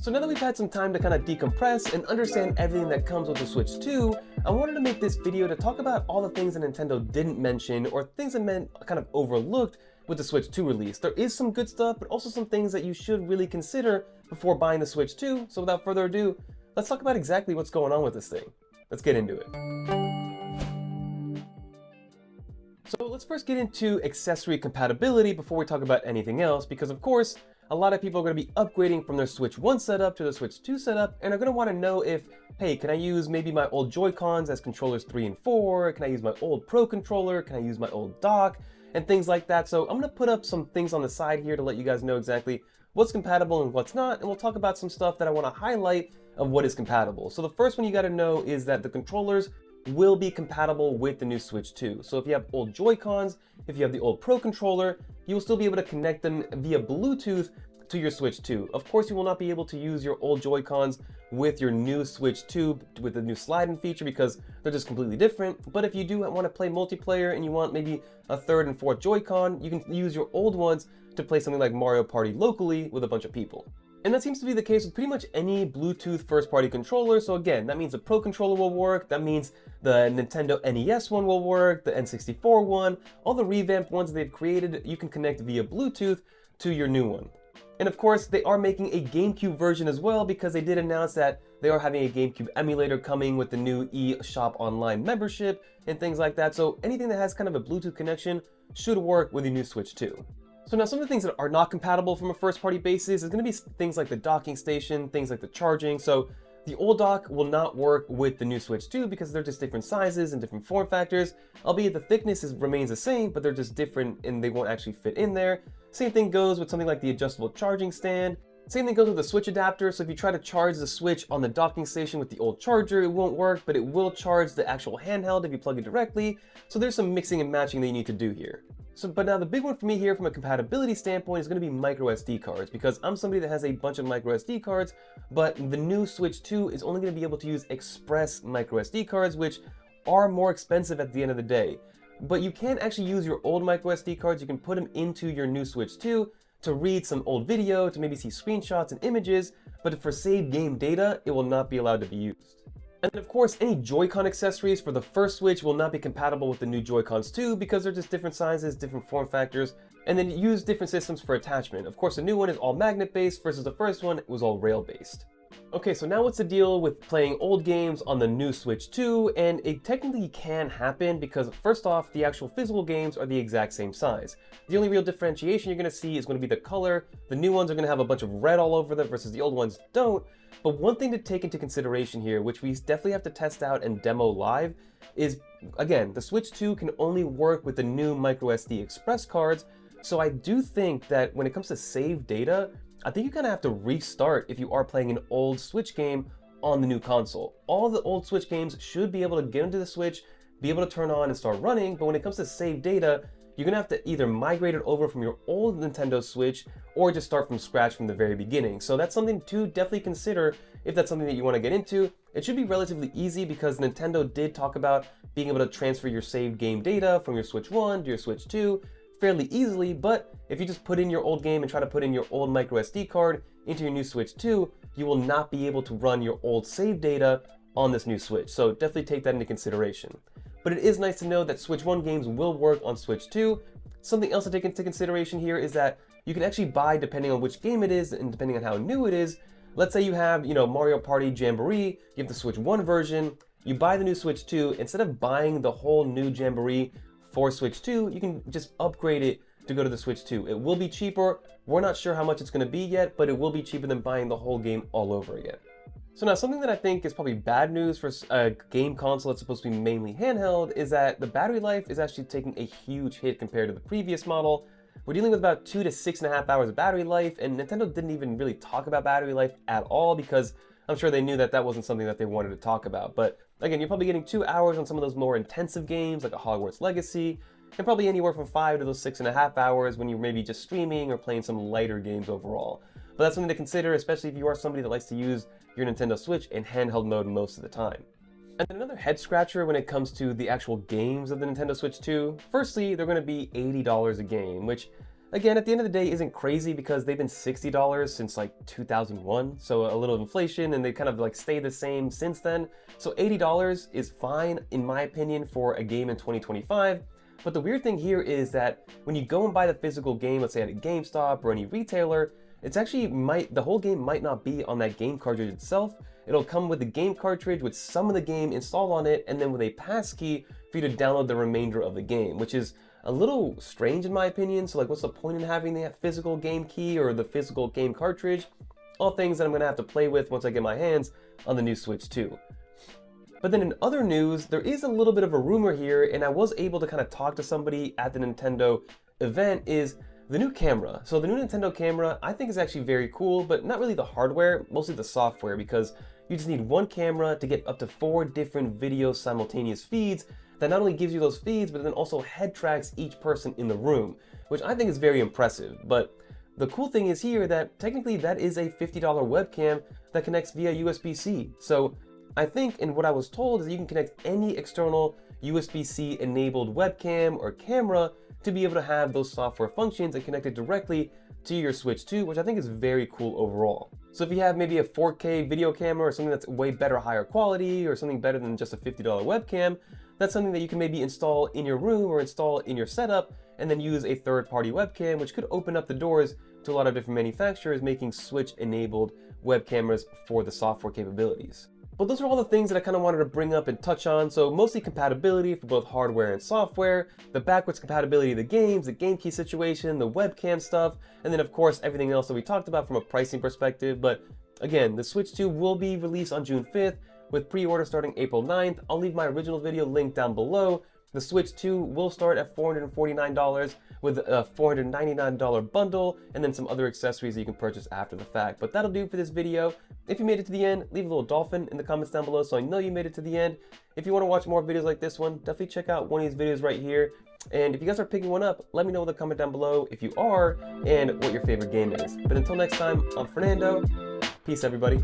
So now that we've had some time to kind of decompress and understand everything that comes with the Switch 2, I wanted to make this video to talk about all the things that Nintendo didn't mention or things that meant kind of overlooked with the Switch 2 release. There is some good stuff, but also some things that you should really consider before buying the Switch 2. So without further ado, let's talk about exactly what's going on with this thing. Let's get into it. So let's first get into accessory compatibility before we talk about anything else, because of course, a lot of people are going to be upgrading from their Switch 1 setup to the Switch 2 setup, and are going to want to know if, hey, can I use maybe my old Joy-Cons as controllers 3 and 4? Can I use my old Pro controller? Can I use my old dock? And things like that. So I'm going to put up some things on the side here to let you guys know exactly what's compatible and what's not, and we'll talk about some stuff that I want to highlight of what is compatible. So the first one you got to know is that the controllers will be compatible with the new Switch 2. So if you have old Joy-Cons, if you have the old Pro controller, you will still be able to connect them via Bluetooth to your Switch 2. Of course, you will not be able to use your old Joy-Cons with your new Switch 2 with the new slide-in feature because they're just completely different. But if you do want to play multiplayer and you want maybe a third and fourth Joy-Con, you can use your old ones to play something like Mario Party locally with a bunch of people. And that seems to be the case with pretty much any Bluetooth first-party controller. So again, that means the Pro controller will work, that means the Nintendo NES one will work, the N64 one, all the revamped ones they've created, you can connect via Bluetooth to your new one. And of course, they are making a GameCube version as well, because they did announce that they are having a GameCube emulator coming with the new eShop Online membership and things like that. So anything that has kind of a Bluetooth connection should work with your new Switch 2. So now some of the things that are not compatible from a first-party basis is going to be things like the docking station, things like the charging. So the old dock will not work with the new Switch 2 because they're just different sizes and different form factors, albeit the thickness remains the same, but they're just different and they won't actually fit in there. Same thing goes with something like the adjustable charging stand. Same thing goes with the Switch adapter, so if you try to charge the Switch on the docking station with the old charger, it won't work, but it will charge the actual handheld if you plug it directly. So there's some mixing and matching that you need to do here. But now the big one for me here from a compatibility standpoint is going to be microSD cards, because I'm somebody that has a bunch of microSD cards, but the new Switch 2 is only going to be able to use express microSD cards, which are more expensive at the end of the day. But you can actually use your old microSD cards, you can put them into your new Switch 2 to read some old video, to maybe see screenshots and images, but for saved game data, it will not be allowed to be used. And of course, any Joy-Con accessories for the first Switch will not be compatible with the new Joy-Cons too, because they're just different sizes, different form factors, and then use different systems for attachment. Of course, the new one is all magnet-based versus the first one was all rail-based. Okay, so now what's the deal with playing old games on the new Switch 2? And it technically can happen because first off, the actual physical games are the exact same size. The only real differentiation you're going to see is going to be the color. The new ones are going to have a bunch of red all over them versus the old ones don't. But one thing to take into consideration here, which we definitely have to test out and demo live, is, again, the Switch 2 can only work with the new microSD Express cards. So I do think that when it comes to save data, I think you kind of have to restart if you are playing an old Switch game on the new console. All the old Switch games should be able to get into the Switch, be able to turn on and start running, but when it comes to save data, you're going to have to either migrate it over from your old Nintendo Switch or just start from scratch from the very beginning. So that's something to definitely consider if that's something that you want to get into. It should be relatively easy because Nintendo did talk about being able to transfer your saved game data from your Switch 1 to your Switch 2 fairly easily, but if you just put in your old game and try to put in your old microSD card into your new Switch 2, you will not be able to run your old save data on this new Switch. So definitely take that into consideration. But it is nice to know that Switch 1 games will work on Switch 2. Something else to take into consideration here is that you can actually buy, depending on which game it is and depending on how new it is. Let's say you have, Mario Party Jamboree, you have the Switch 1 version, you buy the new Switch 2, instead of buying the whole new Jamboree for Switch 2, you can just upgrade it to go to the Switch 2. It will be cheaper. We're not sure how much it's going to be yet, but it will be cheaper than buying the whole game all over again. So now something that I think is probably bad news for a game console that's supposed to be mainly handheld is that the battery life is actually taking a huge hit compared to the previous model. We're dealing with about 2 to 6.5 hours of battery life, and Nintendo didn't even really talk about battery life at all because I'm sure they knew that that wasn't something that they wanted to talk about. But again, you're probably getting 2 hours on some of those more intensive games like a Hogwarts Legacy, and probably anywhere from 5 to those 6.5 hours when you're maybe just streaming or playing some lighter games overall. But that's something to consider, especially if you are somebody that likes to use your Nintendo Switch in handheld mode most of the time. And then another head scratcher when it comes to the actual games of the Nintendo Switch 2, firstly, they're going to be $80 a game, which again, at the end of the day, isn't crazy because they've been $60 since like 2001. So a little inflation, and they kind of like stayed the same since then. So $80 is fine, in my opinion, for a game in 2025. But the weird thing here is that when you go and buy the physical game, let's say at a GameStop or any retailer, it's actually the whole game might not be on that game cartridge itself. It'll come with the game cartridge with some of the game installed on it, and then with a passkey for you to download the remainder of the game, which is a little strange in my opinion. So like, what's the point in having that physical game key or the physical game cartridge? All things that I'm gonna have to play with once I get my hands on the new Switch 2. But then in other news, there is a little bit of a rumor here, and I was able to kind of talk to somebody at the Nintendo event, is the new camera. So the new Nintendo camera, I think is actually very cool, but not really the hardware, mostly the software, because you just need one camera to get up to 4 different video simultaneous feeds that not only gives you those feeds, but then also head tracks each person in the room, which I think is very impressive. But the cool thing is here that technically that is a $50 webcam that connects via USB-C. So I think, and what I was told, is that you can connect any external USB-C enabled webcam or camera to be able to have those software functions and connect it directly to your Switch 2, which I think is very cool overall. So if you have maybe a 4K video camera or something that's way better, higher quality, or something better than just a $50 webcam, that's something that you can maybe install in your room or install in your setup, and then use a third-party webcam, which could open up the doors to a lot of different manufacturers making Switch-enabled web cameras for the software capabilities. But those are all the things that I kind of wanted to bring up and touch on. So mostly compatibility for both hardware and software, the backwards compatibility of the games, the game key situation, the webcam stuff, and then of course everything else that we talked about from a pricing perspective. But again, the Switch 2 will be released on June 5th with pre-order starting April 9th. I'll leave my original video linked down below. The Switch 2 will start at $449 with a $499 bundle, and then some other accessories that you can purchase after the fact. But that'll do for this video. If you made it to the end, leave a little dolphin in the comments down below so I know you made it to the end. If you want to watch more videos like this one, definitely check out one of these videos right here. And if you guys are picking one up, let me know in the comment down below if you are, and what your favorite game is. But until next time, I'm Fernando. Peace, everybody.